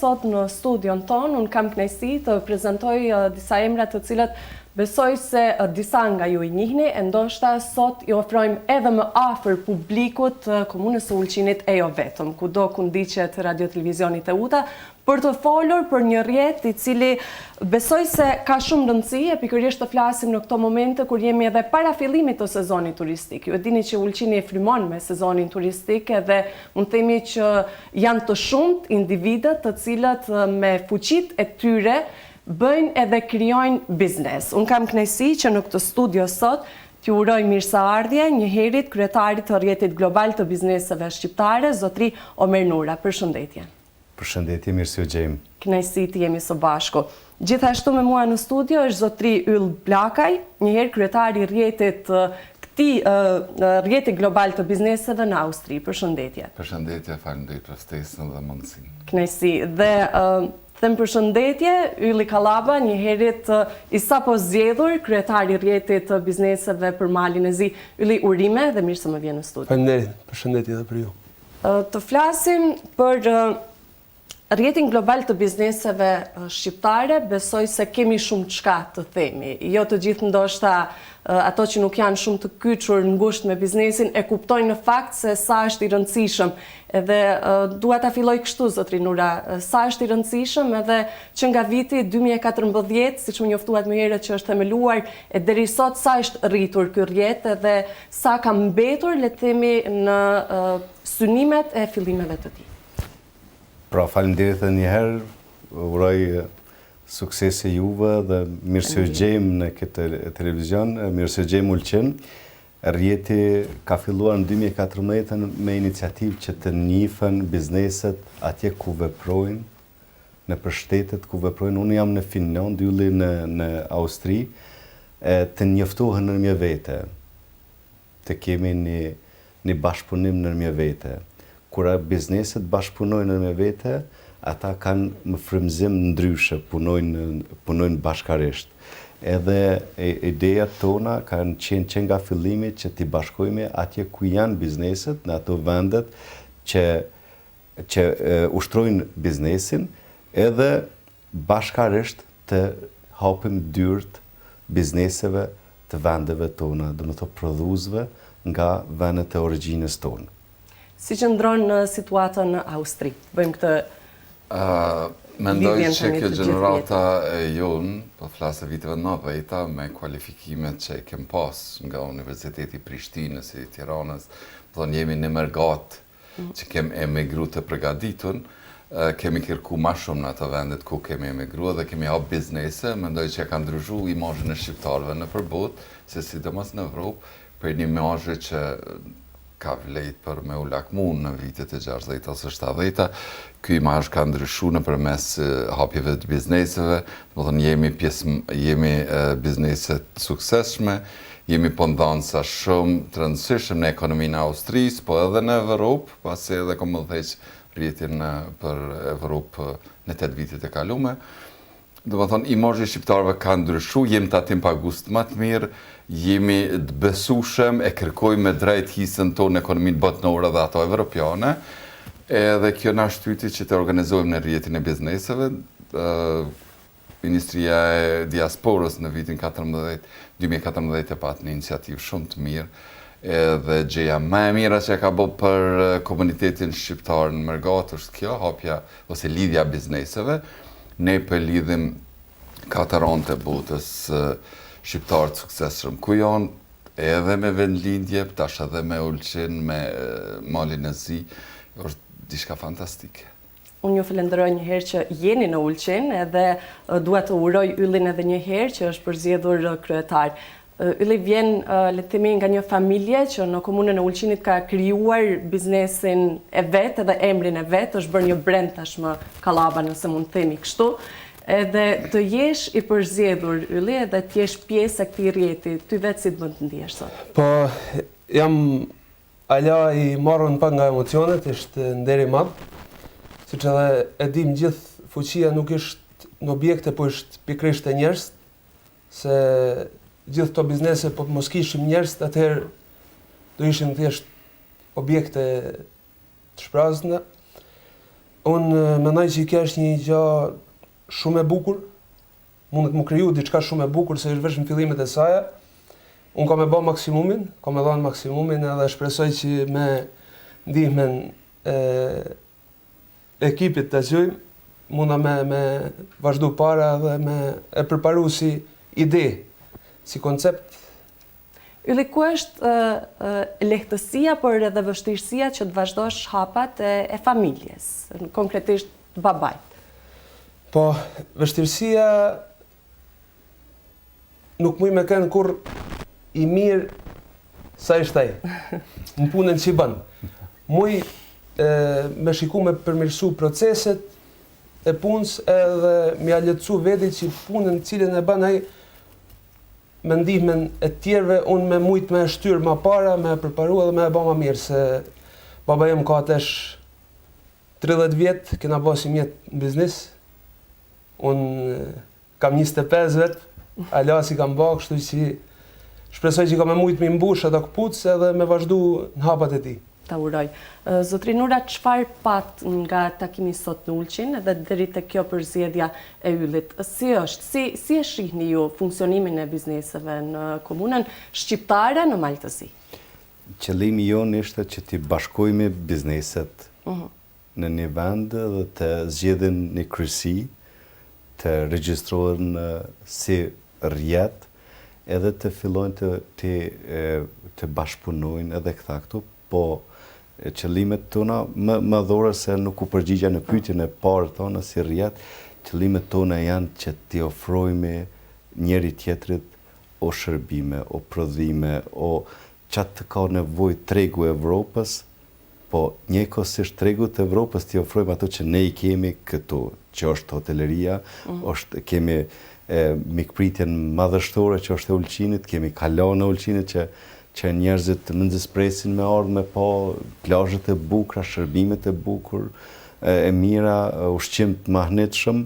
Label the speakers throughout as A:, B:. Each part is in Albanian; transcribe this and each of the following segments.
A: sot në studion tonë. Unë kam kënaqësi të prezantoj disa emra të cilët besoj se disa nga ju i njihni, e ndoshta sot i ofrojmë edhe më afër publikut komunës së Ulqinit e jo vetëm, kudo ku ndiqet radio televizionit e UTA, për të folur për një rrjet i cili besoj se ka shumë rëndësi, e pikërisht të flasim në këto momente kur jemi edhe para fillimit të sezonit turistik. Ju e dini që Ulqini e frymon me sezonin turistik edhe mund të themi që janë të shumt individët të cilët me fuqitë e tyre bëjnë edhe krijojnë biznes. Unë kam kënaqësi që në këtë studio sot t'ju uroj mirëseardhje njëherët kryetarit të rrjetit global të bizneseve shqiptare, zotri Omer Nura. Përshëndetje.
B: Përshëndetje, mirë se u gjejmë.
A: Kënaqësi të jemi së bashku. Gjithashtu me mua në studio është zotri Yll Blakaj, njëherë kryetari i rrjetit rrjetit global të bizneseve në Austri. Përshëndetje.
C: Përshëndetje, faleminderit për ftesën dhe mundësinë.
A: Kënaqësi. Dhe them përshëndetje, Ylli Kallaba, njëherët i sapo zgjedhur kryetari i rrjetit të bizneseve për Malin e Zi. Ylli, urime dhe mirë se më vjen në studio.
D: Faleminderit, përshëndetje edhe për ju.
A: Të flasim për rrjetin global të bizneseve shqiptare, besoj se kemi shumë çka të themi. Jo të gjithë ndoshta ato që nuk janë shumë të kyçur ngushtë me biznesin e kuptojnë në fakt se sa është i rëndësishëm. Edhe dua ta filloj kështu, zotri Nura, sa është i rëndësishëm edhe që nga viti 2014, siç u njoftuat më herët që është themeluar, e deri sot sa është rritur ky rrjet edhe sa ka mbetur, le të themi, në synimet e fillimeve të tij.
B: Pra, faleminderit edhe një herë, uroj suksese juve dhe mirë se u gjejmë në këtë televizion, mirë se u gjejmë Ulqin. Rrjeti ka filluar në 2014 me iniciativë që të njihen bizneset atje ku veprojnë, në shtetet ku veprojnë. Unë jam në Finland, Ylli në Austri, të njoftohen nërmje vete, të kemi një bashkëpunim nërmje vete. Kura bizneset bashkëpunojnë nërmje vete, ata kanë më frymëzim ndryshe, punojnë bashkarisht. Edhe ideja tona kanë qenë që nga fillimi që t'i bashkojme atje ku janë bizneset, në ato vendet që ushtrojnë biznesin, edhe bashkarisht të hapim dyert bizneseve të vendeve tona, dhe më të prodhuesve nga vendet e origjinës tonë.
A: Si që ndronë situatën në Austri? Bëjmë këtë
C: Mendoj që kjo gjenerata e jonë, po flasë viteve 90 me kualifikimet që kem pas nga Universiteti Prishtinës i Tiranës, po jemi në mërgat që kem emigru të përgatitun, kemi kërku ma shumë në ato vendet ku kemi emigru dhe kemi hap biznese, mendoj që ka ndryshu imazhin e shqiptarëve në përbot, se sidomos në Evropë, për një imazh që ka vlejt për me u lakmu në vitet e 60 ose 70. Ky imazh ka ndryshu në përmes hapjeve të bizneseve, do të thënë jemi bizneset suksesshme, jemi pondanca shumë të rëndësishëm në ekonominë e Austrisë, po edhe në Evropë, pasi edhe kom më dheq rrjetin për Evropë në 8 vitet e kalume. Do të thonë, imazhi i shqiptarëve ka ndryshu, jemi të atim pa gust më të mirë, jemi të besueshëm, e kërkojmë me drejt hisën tonë në ekonominë botërore dhe ato evropiane, edhe kjo na shtyti që të organizojmë në rrjetin e bizneseve. Ministria e Diasporës në vitin 2014 e patë një iniciativë shumë të mirë, edhe gjëja më e mira që ka bërë për komunitetin shqiptar në Mërgat është kjo, hapja ose lidhja bizneseve. Ne për lidhim 4 anë të botës shqiptarë të suksesshëm ku janë, edhe me vendlindje, tash edhe me Ulqin, me Malin e Zi, është diçka fantastike.
A: Unë ju falenderoj një herë që jeni në Ulqin, edhe dua të uroj Yllin edhe një herë që është përzgjedhur kryetar. Ylli vjen, le të themi, nga një familje që në komunën e Ulqinit ka krijuar biznesin e vet edhe emrin e vet, është bërë një brand tashmë Kallaba, nëse mund të themi kështu. Edhe të jesh i përzgjedhur, Ylli, edhe të jesh pjesë e këtij rrjeti, ty vetë si të bën të ndihesh sot?
D: Po, jam ala i marrën pa nga emocionet, është nder i madh, siç edhe e dim gjithë, fuqia nuk është në objekte, po është pikërisht e njerëz, se gjithë këto biznese po të mos kishim njerëz, atëherë do ishin thjesht objekte të shprazna. Unë mendoj që kjo është një gjë shumë e bukur, mundet më kriju diçka shumë e bukur se është vetëm fillimet e saj. Unë kam e bë maksimumin, kam e dhënë maksimumin edhe shpresoj që me ndihmën e ekipit të gjojmë, munda me vazhdu para dhe me e përparu si ide, si koncept.
A: Ylli, ku është lehtësia, por edhe vështirësia që të vazhdosh hapat e familjes, konkretisht babait?
D: Po, vështirësia nuk muj me kënë kur i mirë sa i shtaj, në punën që i bënë. Muj me shiku me përmirësu proceset e punës edhe me aletësu vedi që punën cilën e bënë ai me ndihmën e tjerëve, unë me mujtë me shtyrë ma para, me përparu edhe me e ba ma mirë, se baba jem ka atesh 30 vjetë, kena ba si mjetë në biznis, unë kam 25 vetë, alasi kam ba, kështu që shpresoj që kam e mujtë me mbush ato këpucë edhe me vazhdu në hapat e ti.
A: Ta uroj. Zotrin Ura, çfarë pat nga takimi sot në Ulqin edhe deri te kjo përzgjedhja e Yllit? Si është? Si e shihni ju funksionimin e bizneseve në komunën shqiptare në Maltësi?
B: Qëllimi jonë ishte që të bashkojmë bizneset në një vend dhe të zgjedhin një kryesi, të regjistrohen si rjet, edhe të fillojnë të bashkëpunojnë edhe këta këtu, po qëllimet tona, më dhore se nuk u përgjigja në pyetjen e parë tona si rjet, qëllimet tona janë që t'i ofrojmë njëri tjetrit o shërbime, o prodhime, o qatë të ka nevojë tregu Evropës, po njëkohësisht tregu të Evropës t'i ofrojmë ato që ne i kemi këtu, që është hoteleria, kemi mikpritjen madhështore që është e Ulqinit, kemi kalan e Ulqinit që njerëzit më nxespresin me ardhë me pa plazhet e bukura, shërbimet e bukur, e mira, ushqim të mahnitshëm,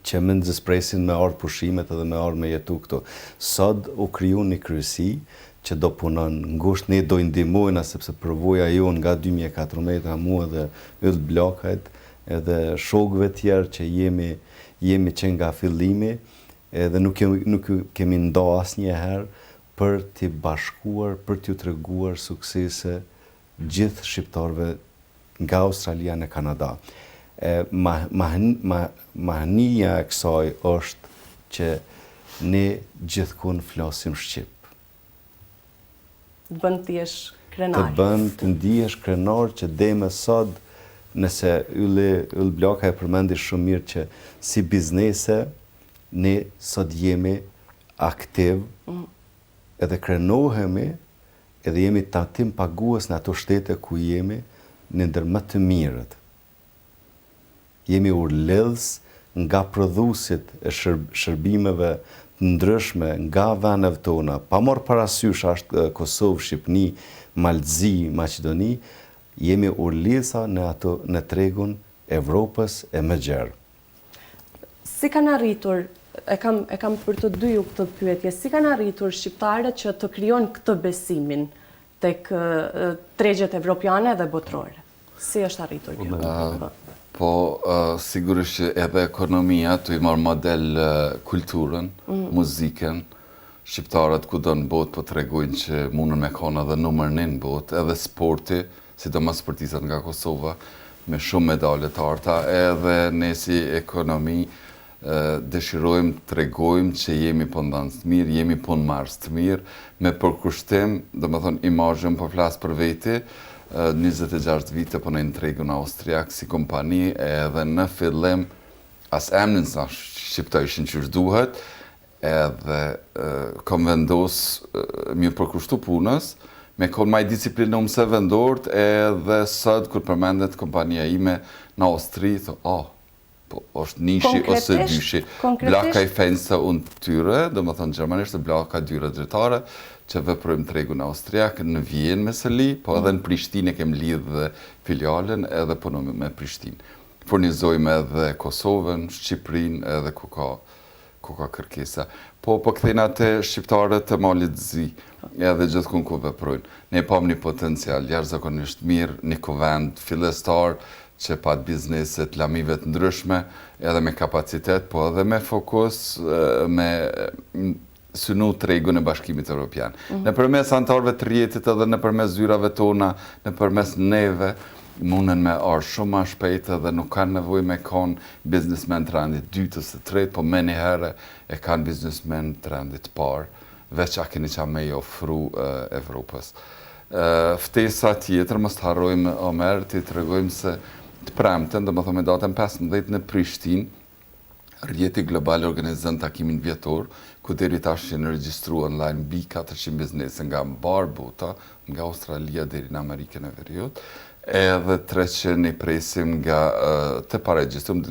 B: që më nxespresin me ardhë pushimet edhe me ardhë me jetu këtu. Sot u kriju një kryesi që do punon ngushtë, ne do i ndihmojna sepse përvoja jonë nga 2014 mua dhe Yll Blokajt edhe shokëve tjerë që jemi që nga fillimi, edhe nuk kemi ndo asnjëherë për t'i bashkuar, për t'ju treguar suksese gjithë shqiptarëve nga Australia në Kanada. Mahënia e kësaj është që ne gjithkund flasim shqip.
A: Të bën t'jesh krenar.
B: Të bën të ndihesh krenar që dhe më sot, nëse Yll Bloka e përmendi shumë mirë që si biznese, ne sot jemi aktiv, edhe krenohemi, edhe jemi tatim pagues në ato shtete ku jemi në ndër më të mirët. Jemi urledhës nga prodhuesit e shërbimeve të ndryshme nga vendet tona, pa marrë parasysh ashtë Kosovë, Shqipni, Maltëzi, Maqedoni, jemi urledhësa në tregun Evropës e më gjerë.
A: Si kanë arritur, e kam për të dy ju këtë pyetje, si kanë arritur shqiptarët që të krijon këtë besimin tek tregjet evropiane dhe botërore? Si është arritur kjo?
C: Po, sigurisht që edhe ekonomia të i marrë model kulturën, muzikën, shqiptarët kudo në botë po të regojnë që mundën me kona dhe numër 1 në botë, edhe sporti, sidomos sportistët nga Kosova, me shumë medalje të arta, edhe ne si ekonomi dëshirojmë të regojmë që jemi po ndanës të mirë, jemi po në marës të mirë, me përkushtim, dhe me thonë imazhën po flasë për veti, 26 vite po në tregun austriak si kompani, edhe në fillim as emnin sa shqiptojshin që duhet, edhe kom vendos mjë përkushtu punës, me kon maj disciplinom se vendort, edhe sot kur përmendet kompania ime në Austri, po është nishi ose dyshi. Blaka i fensa unë tyre, dhe më thënë gjermanisht, blaka dyre dritare, që veprojmë tregun austriak në Vjenë me sëli, po edhe në Prishtinë kem lidhë dhe filialen edhe punojmë me Prishtinë. Furnizojmë edhe Kosovën, Shqipërinë edhe ku ka kërkesa. Po këthejna të shqiptarët të Malit Zi, edhe gjithkun ku veprojnë. Ne pam një potencial, jashtëzakonisht mirë, një kuvend fillestar, që pat bizneset lamive të ndryshme, edhe me kapacitet, po edhe me fokus, me synu tregun e Bashkimit Evropian. Në përmes antarëve të rjetit edhe në përmes zyrave tona, në përmes neve, munden me arë shumë ma shpejt edhe nuk kanë nevoj me kanë biznesmen të randit 2 ose 3, po me një herë e kanë biznesmen të randit parë, veç a keni qa me i ofru Evropës. Ftesa tjetër, mos të harrojmë Omer, të regojmë se të premten, dhe më thome datën 15 në Prishtinë, Rjeti Global organizën takimin vjetor, ku deri tash që në registru online mbi 400 biznese nga mbar bota, nga Australia deri në Amerikën e Veriut, edhe 300 një presim nga të paregjistrum,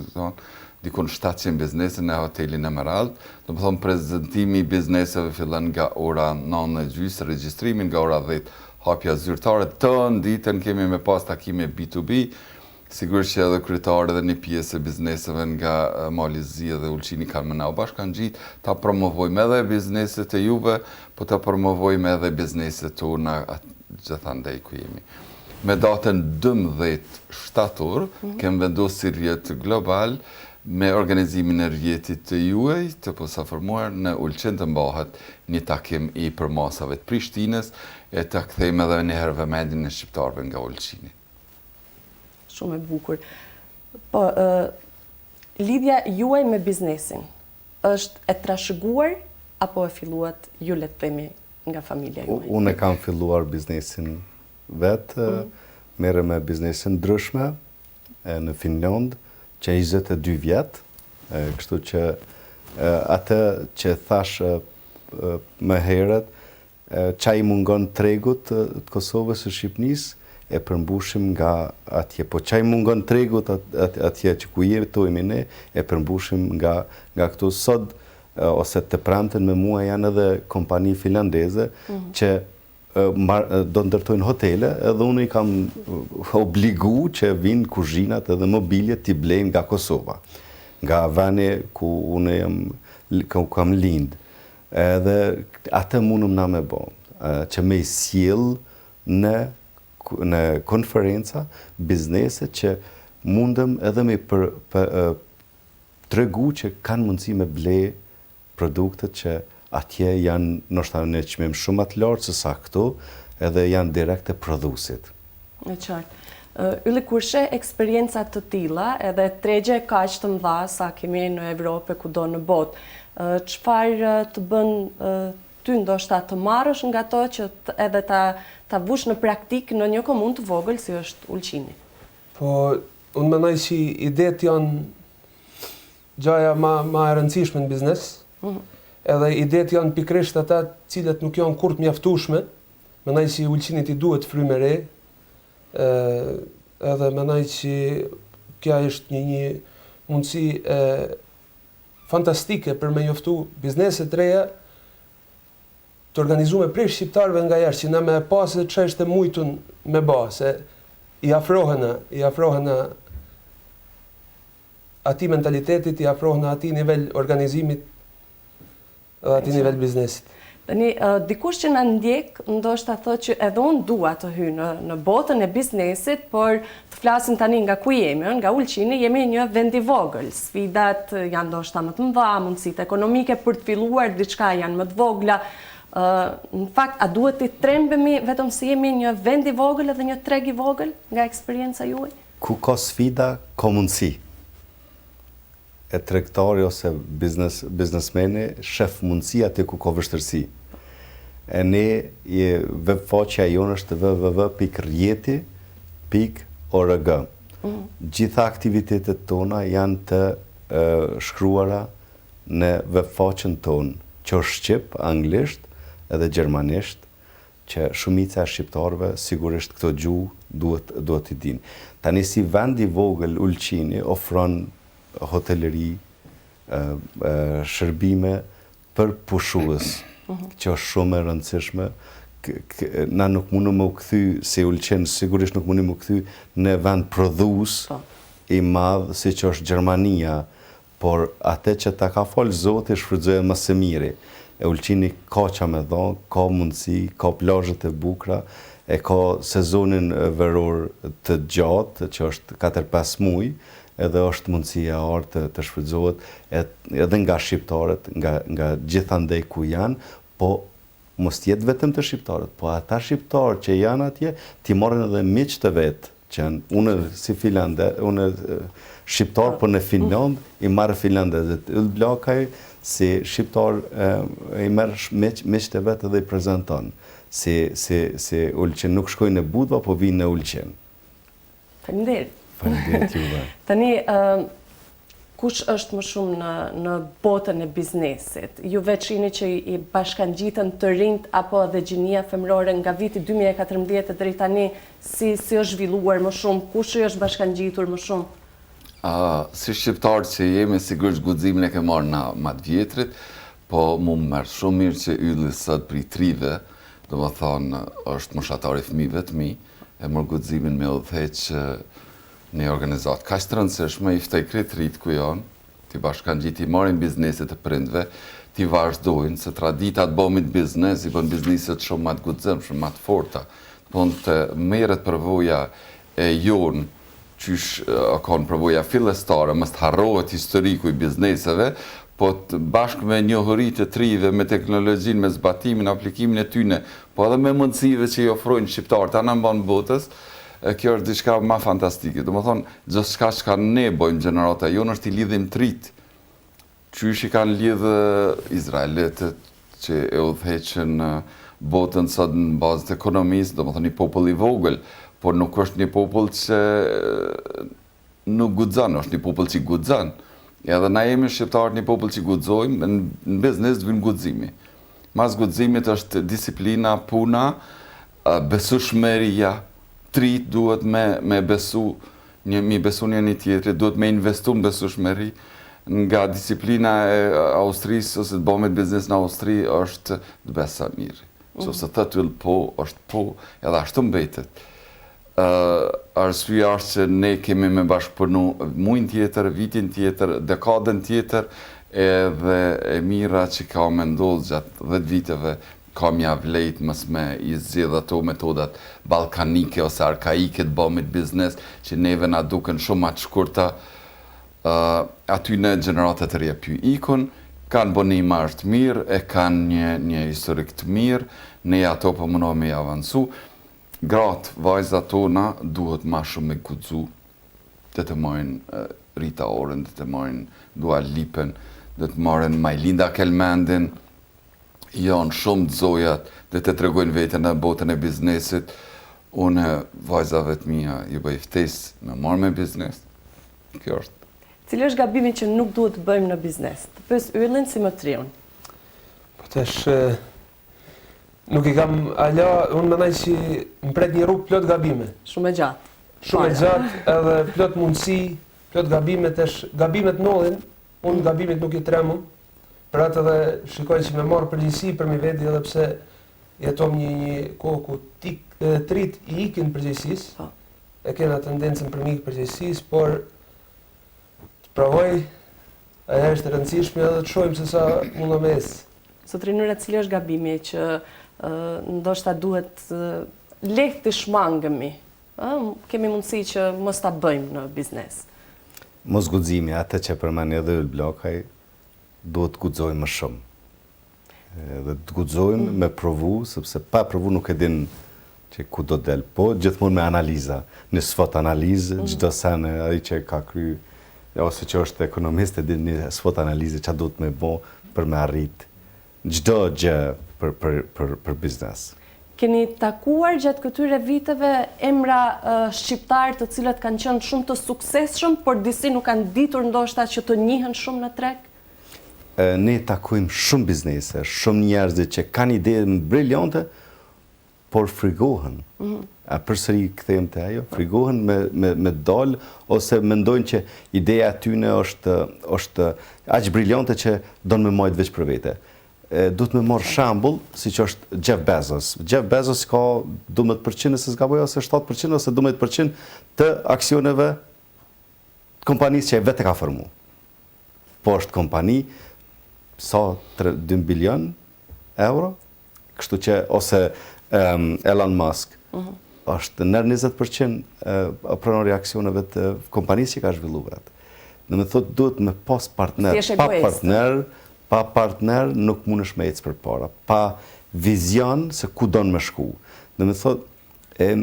C: dikun 700 biznese në hotelin Emerald. Do më thonë, prezentimi i bizneseve fillon nga ora 9:30, regjistrimin nga ora 10, hapja zyrtare, të ditën kemi me pas takime B2B, sigurisht që edhe kryetarë dhe një pjesë e bizneseve nga Malizi dhe Ulqini kanë më nau bashkë kanë gjitë, ta promovojmë edhe bizneset e juve, po ta promovojmë edhe bizneset tona gjithandej ku jemi. Me datën 12 shtator, kemë vendosur si rjet global me organizimin e rjetit të juaj të posaformuar në Ulqin të mbahet një takim i përmasave të Prishtinës e të kthejmë edhe një herë vëmendjen e shqiptarëve nga Ulqini.
A: Shumë e bukur. Po, lidhja juaj me biznesin, është e trashëguar apo e filluat ju le të themi nga familja juaj?
B: Unë e kam filluar biznesin vetë, merre me biznesin ndryshme në Finland, që 22 vjetë, kështu që atë që thash më herët, qa i mungon tregut të Kosovës e Shqipnisë, e përmbushim nga atje. Po qaj mungon tregut atje që ku jetojmë ne, e përmbushim nga këtu sot, ose të premten me mua janë edhe kompani finlandeze që do ndërtojnë hotele, edhe unë i kam obligu që vinë kuzhinat edhe mobiljet t'i blejnë nga Kosova, nga vene ku unë kam lind. Edhe atë mundëm na me bo, që me i sjell në konferenca, biznese që mundëm edhe me tregu që kanë mundësi me ble produktet që atje janë nështë në çmim shumë atë lartë se sa këtu, edhe janë direkt e prodhuesit.
A: Në qartë. Ylli, kur sheh eksperienca të tilla, edhe tregje kaq të mëdha sa kemi në Evropë kudo në botë, çfarë të bën ty ndoshta të marrësh nga to që edhe ta vush në praktik në një komunë të vogël si është Ulqini?
D: Po, unë mendoj që idetë janë gjaja ma e rëndësishme në biznes, edhe idetë janë pikrisht ata cilët nuk janë kur të mjaftueshme, mendoj që Ulqinit i duhet frymë e re, edhe mendoj që kja është një mundësi fantastike për me njoftu bizneset reja, të organizume prej shqiptarëve nga jashtë, që na me pasë që është e mujtun me ba, se i afrohena ati mentalitetit, i afrohena ati nivel organizimit dhe ati nivel biznesit.
A: Dikush që na ndjek, ndoshta thotë që edhe unë dua të hyj në botën e biznesit, por të flasim tani nga ku jemi, nga Ulqini, jemi një vend i vogël. Sfidat janë ndoshta më të mëdha, mundësitë ekonomike për të filluar diçka janë më të vogla. Në fakt, a duhet të trembemi vetëm se jemi një vend i vogël edhe një treg i vogël nga eksperienca juaj?
B: Ku ka sfida, ka mundësi. E tregtari ose biznesmeni shef mundësi aty ku ka vështirësi. E ne, webfaqja jonë është www.rjeti.org. Gjitha aktivitetet tona janë të shkruara në webfaqen tonë, që është shqip, anglisht, edhe gjermanisht, që shumica e shqiptarëve sigurisht këto gjuhë duhet i dinë. Tani si vend i vogël Ulqini ofron hoteleri, shërbime për pushues, që është shumë e rëndësishme. Na nuk mundëm u kthy si Ulqin, sigurisht nuk mundëm u kthy në vend prodhues i madh si që është Gjermania, por atë që ta ka folë Zoti shfrytëzohet më së miri. E Ulqini ka qa me dhonë, ka mundësi, ka plazhet e bukura, e ka sezonin veror të gjatë, që është 4-5 muaj, edhe është mundësia artë të shfrytëzohet edhe nga shqiptarët, nga gjithandej ku janë, po mos jetë vetëm të shqiptarët, po ata shqiptarë që janë atje, ti marrin edhe miq të vetë, që unë si unë shqiptar, po në Finland, i marrë finlandezët, Yll Blakaj, si shqiptar, i merë miq të vetë edhe i prezenton, si Ulqen, nuk shkojnë në Budva, po vinë në Ulqen.
A: Faleminderit.
B: Faleminderit juve.
A: Tani, kush është më shumë në botën e biznesit? Ju veçini që i bashkangjitën të rinjt apo edhe gjinia femrore nga viti 2014 deri tani, si është zhvilluar më shumë? Kush është bashkangjitur më shumë?
C: Si shqiptarë që jemi, sigurisht guximin e ke marrë na matë vjetrit, po mu më merë shumë mirë që Ylli sot për i trive, do më thonë, është moshatari fëmijëve të mi, e mërë guximin me udhëheq një organizatë ka të rëndësishme, i ftoj kretë rritë ku janë, ti bashkangjit, i marrin bizneset të prindve, ti vazhdojnë, se traditat bëmit biznes, i bën bizneset shumë matë guxim, shumë matë forta. Po të merret përvoja e jonë, qysh kanë përvoja fillestare, mës të harrohet historiku i bizneseve, po të bashkë me njohuri të trive, me teknologjinë, me zbatimin, aplikimin e tyne, po edhe me mundësive që i ofrojnë shqiptarët, anë mbanë botës, kjo është diçka ma fantastike. Do më thonë, gjithë shka që ka ne bojmë gjenerata jonë është i lidhim trit. Qysh i kanë lidhë Izraelitët që e udhëheqën botën sot në bazë të ekonomisë, do më thonë një popull i vogël, por nuk është një popull që nuk guxon, është një popull që guxon. Edhe na jemi shqiptarët një popull që guxojmë, në biznes të vinë guximi. Mas guximit është disiplina, puna, besueshmëria, trit duhet me besu, mi besu një tjetrit, duhet me investu në besueshmëri, nga disiplina e Austrisë, ose të bëmit biznes në Austri, është të besa mirë. Që ose të të po, është po, edhe ashtu mbetet. Arsyeja është që ne kemi me bashkëpunu muajin tjetër, vitin tjetër, dekadën tjetër, edhe e mira që ka me ndodhë gjatë 10 viteve, ka mja vlejt mës me i zjedhë ato metodat balkanike ose arkaike të bëmit biznes, që neve na duken shumë atë shkurta, aty në generatet të rje pju ikun, kanë bo një marrë të mirë, e kanë një historik të mirë, ne ato për mëno me avancu. Gratë, vajzat tona, duhet ma shumë me guxu, dhe të marrin Rita Orën, dhe të marrin Dua Lipen, dhe të marrin Majlinda Kelmendin, janë shumë të zojat, dhe të tregojnë vetën në botën e biznesit. Unë vajzave të mija ju bëj ftesë me marrë me biznes. Kjo është.
A: Cili është gabimi që nuk duhet të bëjmë në biznes? Të pës Yllin si më triun?
D: Po tash, nuk i kam ala, unë mendoj që më pret një rrugë plot gabime.
A: Shumë e gjatë.
D: Shumë e gjatë, edhe plot mundësi, plot gabime, tash gabimet ndodhin, unë gabimit nuk i tremëm, për atë edhe shikoj që me marrë përgjegjësi për mi veti, edhe pse jetom një kohë ku trit i ikin përgjegjësisë, e kena tendencën për mi përgjegjësisë, por të provoj, ajo është e rëndësishme edhe të shohim se sa mund me esë.
A: Zotrinore, cili është gabimi që ndoshta duhet lehtë të shmangemi? Kemi mundësi që mos ta bëjmë në biznes.
B: Mos guximi, atë që përmend edhe Yll Blakaj, duhet të guxojmë më shumë. Dhe të guxojmë me provu, sepse pa provu nuk e din që ku do del, po gjithmonë me analiza, në SWOT analizë, çdo sen ai që ka kryer ose që është ekonomist e din një SWOT analizë çfarë duhet me bë për me arrit çdo gjë për biznes.
A: Keni takuar gjatë këtyre viteve emra shqiptar të cilët kanë qenë shumë të suksesshëm, por disi nuk kanë ditur ndoshta që të njihen shumë në treg?
B: Ne takojmë shumë biznese, shumë njerëz që kanë ide briljante, por frigohen. A përsëri kthejmë te ajo, frigohen me dal ose mendojnë që ideja tyne është aq briljante që don me majt veç për vete. Duhet me marrë shembull, siç është Jeff Bezos. Jeff Bezos ka 12% nëse s'gaboj ose 7% ose 12% të aksioneve të kompanisë që e vetë ka formu. Po është kompani sa 2 bilion euro, kështu që ose Elon Musk është nër 20% pranon reaksioneve të kompanisë që ka zhvilluar vetë. Dhe me thotë duhet me pas partner, pa partner nuk mundesh me ecë përpara, pa vizion se ku don me shku. Dhe me thotë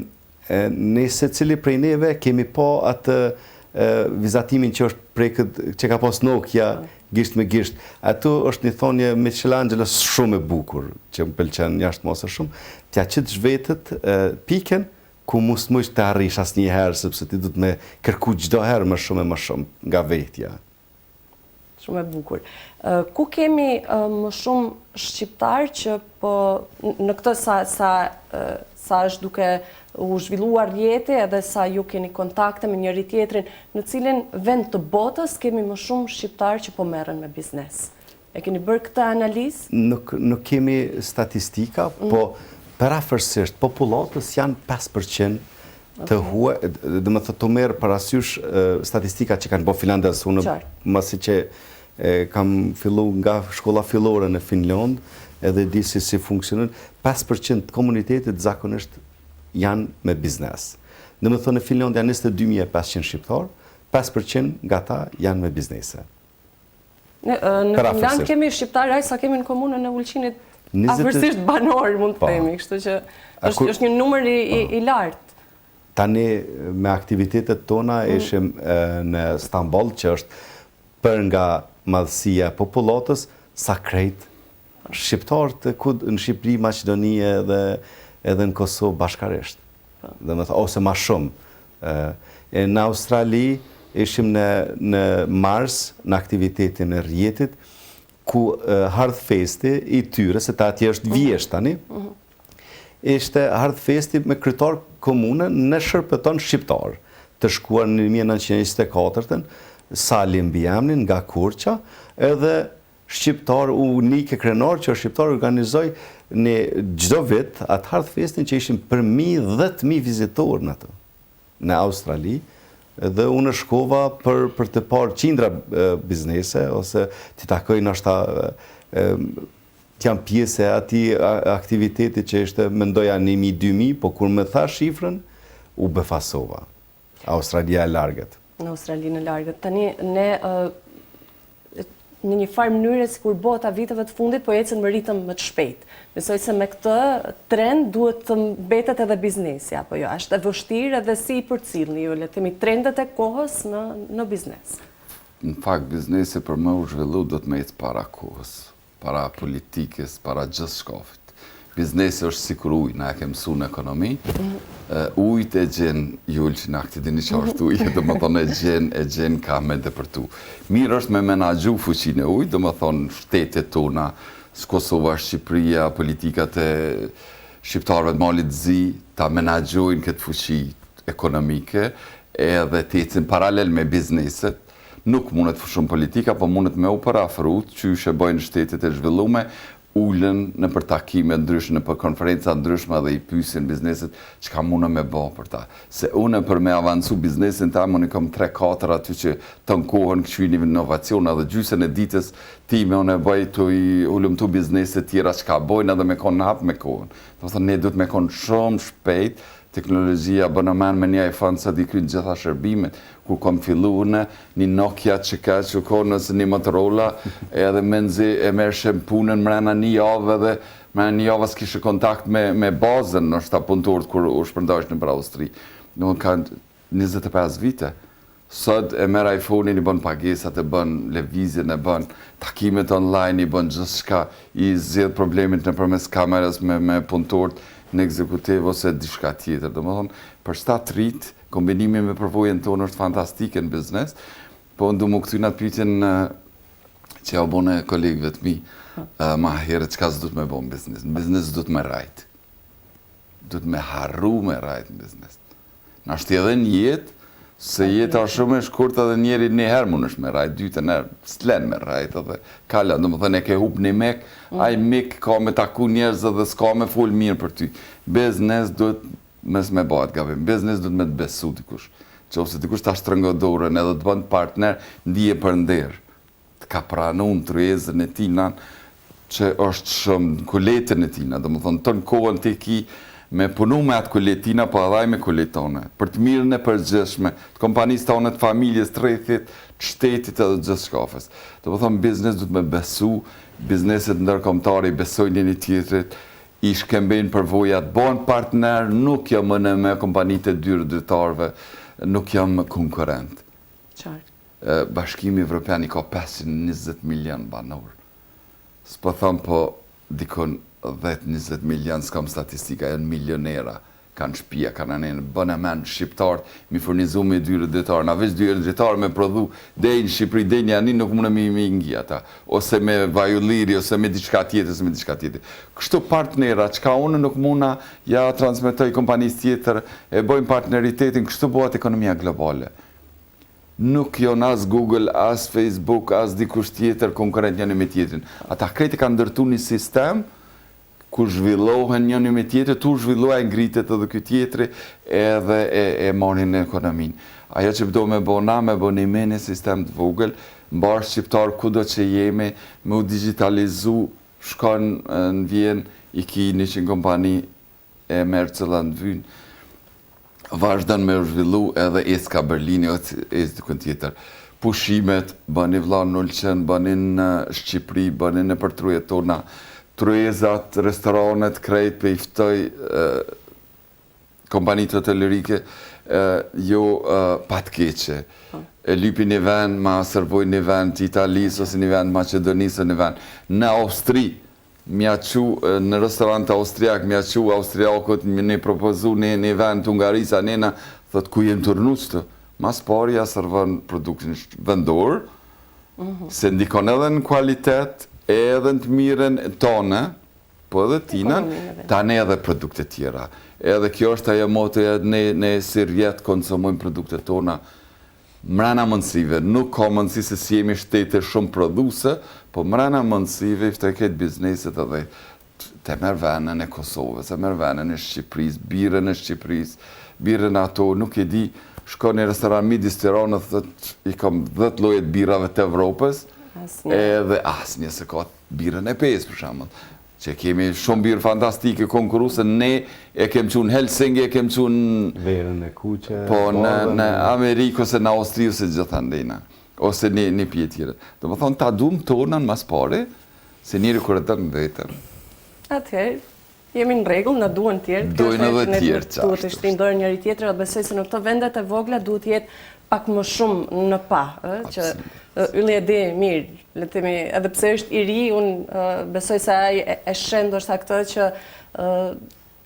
B: ne secili prej neve kemi pa atë vizatimin që është prej që ka pas Nokia gisht me gisht. Ato është një thonje Michelangelo shumë e bukur, që më pëlqen jashtë mos e shumë, t'ja qit zhvetët piken ku mos më të arrish asnjëherë sepse ti duhet me kërku çdo herë më shumë nga vetja.
A: Shumë e bukur. Ku kemi më shumë shqiptar që po në këtë sa është duke u zhvilluar rrjeti edhe sa ju keni kontakte me njëri tjetrin, në cilin vend të botës kemi më shumë shqiptar që po merren me biznes? E keni bërë këtë analizë?
B: Nuk kemi statistika, po parafërsisht popullatës janë 5% të huaj, dhe më thë të merë parasysh statistika që kanë bo Finlandës, unë masi që kam fillu nga shkolla fillore në Finland, edhe di si funksionon, 5% të komunitetit zakonisht janë me biznes. Dhe më thë në Finland janë 22.500 shqiptar, 5% nga ta janë me biznese.
A: Në Finland kemi shqiptar, sa kemi në komunën e Ulqinit, afërsisht banor, mund të themi, kështu që është një numër i lartë.
B: Tani me aktivitetet tona ishim në Stamboll, që është për nga madhësia popullatës, sa krejt shqiptarët në Shqipëri, Maqedoni edhe në Kosovë bashkarisht. Ose ma shumë. Në Australi ishim në Mars, në aktivitetin e rrjetit, ku Hardfesti i tyre, se ta atje është vjesht tani, ishte Hardfesti me kryetar komune në shërbeton shqiptar, të shkuar në 1924, Sali Mbiemnin nga Kurqa, edhe shqiptar unike krenar që shqiptar organizoj në gjdo vit atë Hardfestin që ishim për 10.000 vizitorë në të, në Australi, dhe unë shkova për të parë qindra biznese, ose të takoj nështë t'jam pjesë e ati aktiviteti që ishte mendoja 1.000-2.000, po kur me tha shifrën, u befasova. Australia e largët.
A: Në Australinë e largët. Tani, ne në një farë mënyre si kur bota viteve të fundit, po ecën më ritëm më të shpejt. Besoj se me këtë trend duhet të mbetet edhe biznesi, apo jo, është e vështirë edhe si i përcillni ju, le të themi trendet e kohës në biznes.
C: Në fakt, biznesi për më u zhvillu do të me ecë para kohës, para politikës, para gjithë shkafit. Biznesi është sikur ujë, na e ke mësu në ekonomi, ujët e gjenë jullë që në këtë dini që është ujë, dhe më thonë e gjenë ka me dëpërtu. Mirë është me menagju fuqin e ujë, dhe më thonë shtetet tona, Kosova, Shqipëria, politikat e shqiptarëve të malit zi, ta menagjojnë këtë fuqi ekonomike, edhe të ecin paralel me bizneset, nuk mundet shumë politika, po mundet me u parafrut, që shë bojnë shtetet e zhvillume, ullën në për takime ndryshme, në për konferenca ndryshme dhe i pysin bizneset që ka mune me bo për ta. Se une për me avancu biznesin ta, unë i kom 3-4 aty që të në kohën këshuin inovacion, edhe gjysën e ditës time unë e bëj të i ullëm të bizneset tjera që ka bojnë edhe me konë hap me kohën. Të thë ne du të me konë shumë shpejt, teknologjia abonement me një iPhone sa di krynë gjitha shërbimet, kur kom fillu në një Nokia që ka që konë nësë një Motorola, edhe menzi e merë punën mrena një javë edhe mrena një javë s'kishë kontakt me bazën në shta punëtorët kur u shpërndajsh në për Austri. Në kanë 25 vite. Sot e merë iPhone-in, i bën pagesat, e bën levizjen, e bën takimet online, i bën gjithë shka, i zjedh problemit në përmes kamerës me punëtorët në ekzekutiv ose dishka tjetër. Dhe më thonë, për shtatë rritë, kombinimi me përvojën tonë është fantastike në biznes, po ndu më këtu në të pytin që ja u bone kolegëve të mi, ma herët qka zë du të me bo në biznes? Në biznes du të me rajtë. Du të me harru me rajtë në biznes. Në ashtë edhe një jetë, se jetë a shumë e shkurt edhe njeri një herë mund është me rajtë, dytë nërë, s'len me rajtë edhe kalla, do më thënë e ke hup një mek, aj mek ka me taku njerëz edhe s'ka me full mirë për ty. Biznes duhet mes me bëhet gabim, biznes duhet me të besu dikush, që ose dikush ta shtrëngo dorën edhe të bënd partner, ndije për nderë, të ka pranun të rejezën e tina, që është shumë kuletën e tina, do më thënë të në kohën të ki me punu me atë kuletina, po edhe me kuletone, për të mirën e përgjithshme, të kompanisë tonë, të familjes, të rrethit, të shtetit edhe gjithë shkafës. Do të thonë, biznes du të me besu, bizneset ndërkombëtare i besojnë një tjetrit, i shkembejnë përvojat, bëhen partner, nuk jam në me kompanitë e dyre dritarve, nuk jam konkurrent. Bashkimi Evropian i ka 520 milion banor. S'po thëmë, po dikon 10-20 milion, s'kam statistika, janë milionera, kanë shpia, kanë anenë, bënë men shqiptarët, mi furnizu me dyre dritarë, na veç dyre dritarë me prodhu, dejnë Shqipëri, dejnë janin, nuk mune mi ngi ata, ose me vajulliri, ose me diçka tjetër, Kështu partnera, qka unë nuk muna, ja transmitoj kompanisë tjetër, e bojnë partneritetin, kështu bëhet ekonomia globale. Nuk jon as Google, as Facebook, as dikush tjetër konkurrent njëni me tjetrin. Ata krejti kanë ndërtu një sistem ku zhvillohen njëni me tjetër, tu zhvillohen ngritet edhe ky tjetri edhe e marrin në ekonominë. Ajo që do me bona, me bo një meni sistem të vogël, mbarë shqiptar kudo që jemi, me u digitalizu, shkon në Vjen, i ki 100 kompani e merë cëlla në vynë, vazhdan me u zhvillu edhe eska Berlini, esë dikën tjetër. Pushimet, bëni vla në Ulqen, bëni në Shqipëri, bëni në përtrujet tona, truezat, restoranet, krejt, pe iftoj kompanitë hotelërike, jo patkeqe. E lypi një vend, ma servoj një vend të Italis, ose një vend Macedonisë, një vend. Në Austri, mja qu, në restorant austriak, mja qu austriakot, një propozu një vend të Ungarisa, njëna, thët ku jem të rënuqtë. Mas pari ja servon produktin vendor, se ndikon edhe në kualitet, edhe në të miren tonë, po edhe tinën, tani edhe produkte tjera. Edhe kjo është ajo motoja, ne si rjetë konsumojmë produkte tona mrena mundësive. Nuk ka mundësi se si jemi shtete shumë produse, po mrena mundësive i fteket bizneset edhe të merë venën e Kosovës, të merë venën e Shqipëris, birën e Shqipëris, birën ato, nuk e di, shko një restoran midis Tiranës, i kam 10 llojet birave të Evropës, edhe asnjë se ka birën e pesë për shembull. Që kemi shumë birë fantastike konkuruse, ne e kem qunë Helsinki, e kem qunë
B: verën e kuqe,
C: po në Amerikë ose në Austri ose gjitha ndena, ose një pjetë tjere. Do më thonë, ta dumë tonën mas pare, se njëri kërë të në vetën.
A: Atëherë, jemi në regull, në duhen tjerë.
C: Dojnë edhe tjerë, qashtë.
A: Duhet të shtinë dorë njëri tjetër, dhe besoj se në këto vendet e vogla duhet jetë pak më shumë në pa, që ylli e di mirë, le të themi, edhe pse është i ri, unë besoj se ai e shën ndoshta këtë që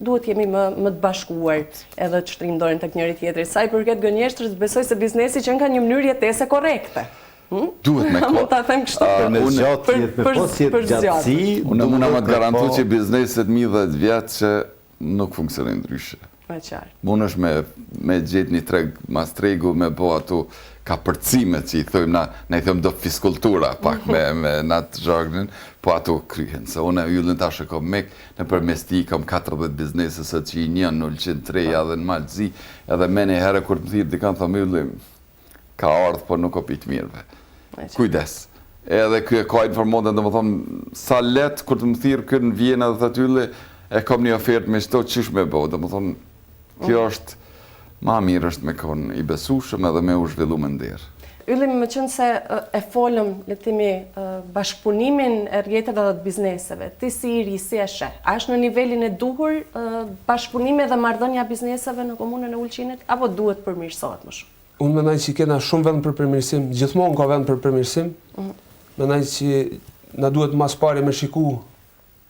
A: duhet jemi më të bashkuar edhe të shtrim dorën tek njëri tjetri. Sa i përket gënjeshtrës, besoj se biznesi që ka një mënyrë jetese korrekte.
C: Duhet me
A: mund ta them kështu.
B: Për gjatësi,
C: unë mund të garantoj që bizneset mi 10 vjet që nuk funksionojnë ndryshe. Mund është me gjetë një treg, mas tregu, me bo ato ka përcimet që i thojmë na i thojmë do fiskultura pak me natë zhargnin, po ato kryhen. Se une yllën tash e kom mek, në përmesti kam 40 bizneses që i njën në Ulqen 3 edhe në Malëzi, edhe me një herë kur të thirë dikan thëmë yllëm, ka ardhë, po nuk o pitë mirëve. Kujdes. Edhe kjo e ka informohen, dhe më thonë, sa letë kur të më thirë kjo në Vjena dhe thëtë yllë, e kom një ofertë me shto qysh me bo, dhe më thonë, kjo është, ma mirë është me konë i besushëm edhe me u zhvillu më nderë.
A: Yllim më qënë se e folëm, le të themi, bashkëpunimin e rjetëve dhe të bizneseve. Ti si i ri, si e sheh? A është në nivelin e duhur bashkëpunime dhe marrëdhënia bizneseve në komunën e Ulqinit, apo duhet përmirësohet më shumë?
D: Unë mendoj që kena shumë vend për përmirësim, gjithmonë ka vend për përmirësim. Mendoj që na duhet mas pari me shiku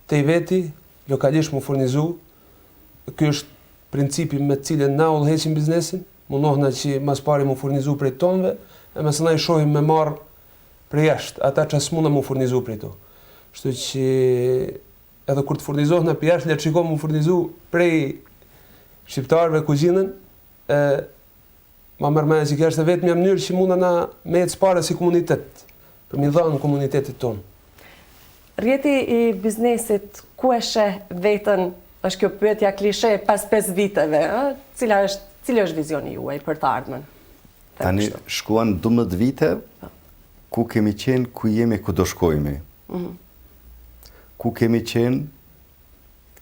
D: te i veti, lokalisht më furnizu. Ky është principi me cilën na udhëheqim biznesin, mundohna që mas pari më furnizu prej tonëve, e mëse na i shohim me marë prej jashtë, ata që s'muna më furnizu prej to. Shtu që edhe kur të furnizohna prej jashtë, le të shikojmë më furnizu prej shqiptarëve kuzhinën, ma mërmene që kjo është e vetë një mënyrë që muna na me jetë spare si komunitet, për mi dhanë komunitetit tonë.
A: Rjeti i biznesit, ku e sheh vetën, është kjo pyetja klishe pas 5 viteve, cili është vizioni juaj për të ardhmen?
B: Tani shkuan 12 vite, ku kemi qenë, ku jemi, ku do shkojme. Ku kemi qenë,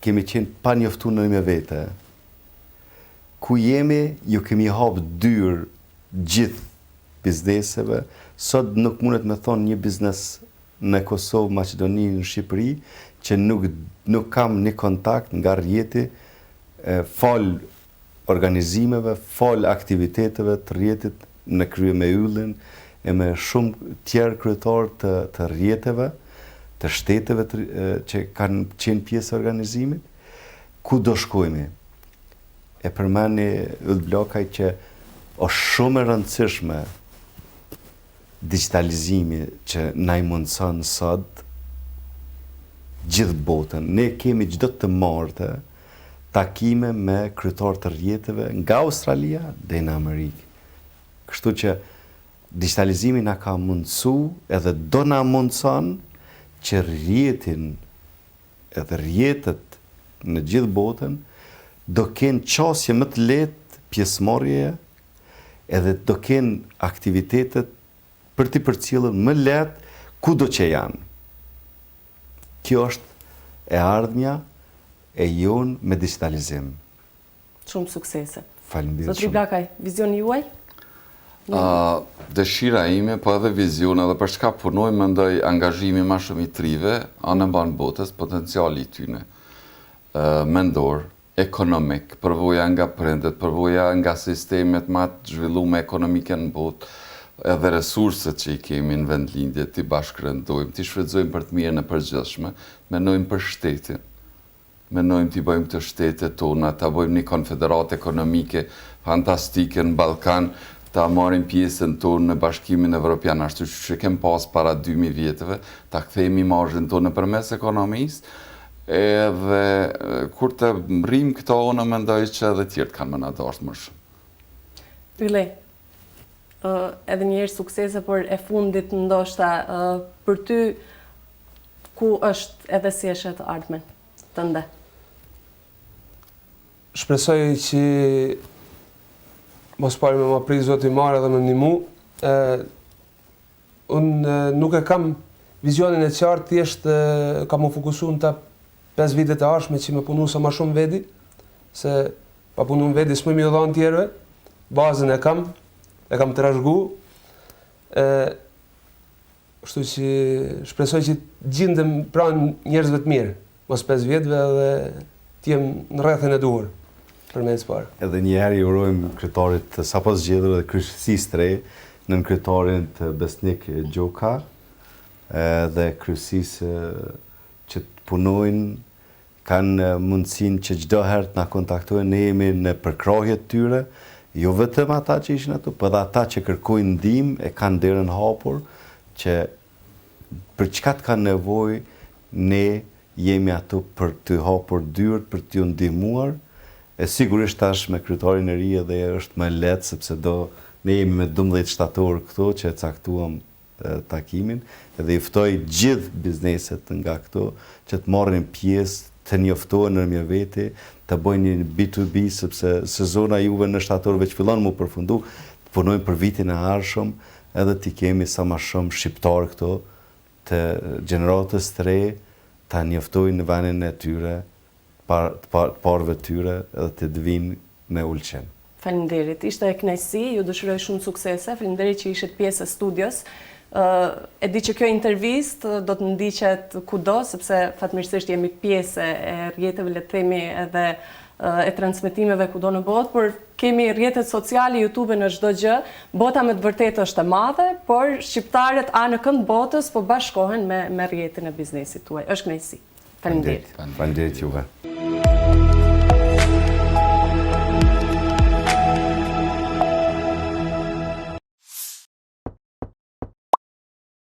B: kemi qenë pa njoftu në me vete. Ku jemi, ju kemi hapë dyrë gjithë bizneseve. Sot nuk mundet me thonë një biznes në Kosovë, Maqedoni, në Shqipëri, që nuk kam një kontakt nga rjeti, fal organizimeve, fal aktiviteteve të rjetit në krye me yllin, e me shumë tjerë kryetarë të rjeteve, të shteteve që kanë qenë pjesë organizimit, ku do shkojmi? E përmeni Yll Blokaj që është shumë e rëndësishme digitalizimi që na i mundëson sot gjithë botën. Ne kemi çdo të martë takime me kryetarë të rjeteve nga Australia dhe në Amerikë. Kështu që digitalizimi na ka mundësu edhe do na mundëson që rjetin edhe rjetet në gjithë botën do kenë qasje më të lehtë pjesëmarrjeje edhe do kenë aktivitetet për t'i përcjellën më lehtë kudo që janë. Kjo është e ardhmja e jonë me digitalizim.
A: Shumë suksese.
B: Faleminderit
A: Zotri
B: shumë.
A: Blakaj, vizioni juaj?
C: Dëshira ime, po edhe vizion, edhe për çka punoj, mendoj angazhimi ma shumë i trive, anë mban botës, potenciali i tyne, mendor, ekonomik, përvoja nga prindet, përvoja nga sistemet ma të zhvillume ekonomike në botë, edhe resurset që i kemi në vendlindje, t'i bashkërëndojmë, t'i shfrytëzojmë për të mirën e përgjithshme, mendojmë për shtetin. Mendojmë t'i bëjmë të shtetet tona, t'a bëjmë një konfederatë ekonomike fantastike në Ballkan, ta marrim pjesën tonë në Bashkimin Evropian, ashtu që kem pas para 2000 vjetëve, ta kthejmë imazhin tonë nëpërmes ekonomisë, edhe kur të rrim këto, unë mendoj që edhe tjerët kanë më na dashur më shumë.
A: Yle, edhe njerë suksese, por e fundit ndoshta për ty, ku është edhe si e shet ardhmen të ndë?
D: Shpresoj që mos pari me ma pri Zoti marrë edhe me ndihmu. Unë nuk e kam vizionin e qartë, thjesht kam u fokusu në ta 5 vitet e ardhshme që me punu sa ma shumë vedi, se pa punu në vedi s'më mi dhënë tjerëve, bazën e kam trashëgu. Kështu që shpresoj që gjindem pranë njerëzve të mirë, mos 5 vjetëve dhe t'jem në rrethin e duhur.
B: Edhe njëherë i urojmë kryetarit të sapo zgjedhur dhe kryesisë të re, nën kryetarin të Besnik Gjoka dhe kryesisë që të punojnë, kanë mundësinë që çdo herë të na kontaktojnë, ne jemi në përkrahje të tyre, jo vetëm ata që ishin ato, por edhe ata që kërkojnë ndihmë e kanë derën hapur, që për çka të kanë nevojë, ne jemi ato për të hapur dyert, për t'ju ndihmuar. E sigurisht tash me kryetarin e ri edhe është më lehtë sepse ne jemi me 12 shtator këto që e caktuam takimin, edhe i ftoj gjithë bizneset nga këto që të marrin pjesë, të njoftohen në vete, të bëjnë një B2B sepse sezona juve në shtatorëve që fillon mu përfundu, të punojmë për vitin e ardhshëm, edhe t'i kemi sa më shumë shqiptar këto të gjeneratës të re, ta njoftojnë në vendin e tyre, parëve tyre edhe të dvinë me ulqen.
A: Faleminderit, ishte e kënaqësi, ju dëshiroj shumë suksese, faleminderit që ishit pjesë e studios. E di që kjo intervistë do të ndiqet kudo, sepse fatmirësisht jemi pjesë e rrjeteve, le të themi edhe e transmetimeve kudo në botë, por kemi rrjetet sociale, YouTube në çdo gjë. Bota me të vërtetë është e madhe, por shqiptarët anë kënd botës po bashkohen me rrjetin e biznesit tuaj. Është kënaqësi. Faleminderit.
B: Faleminderit juve.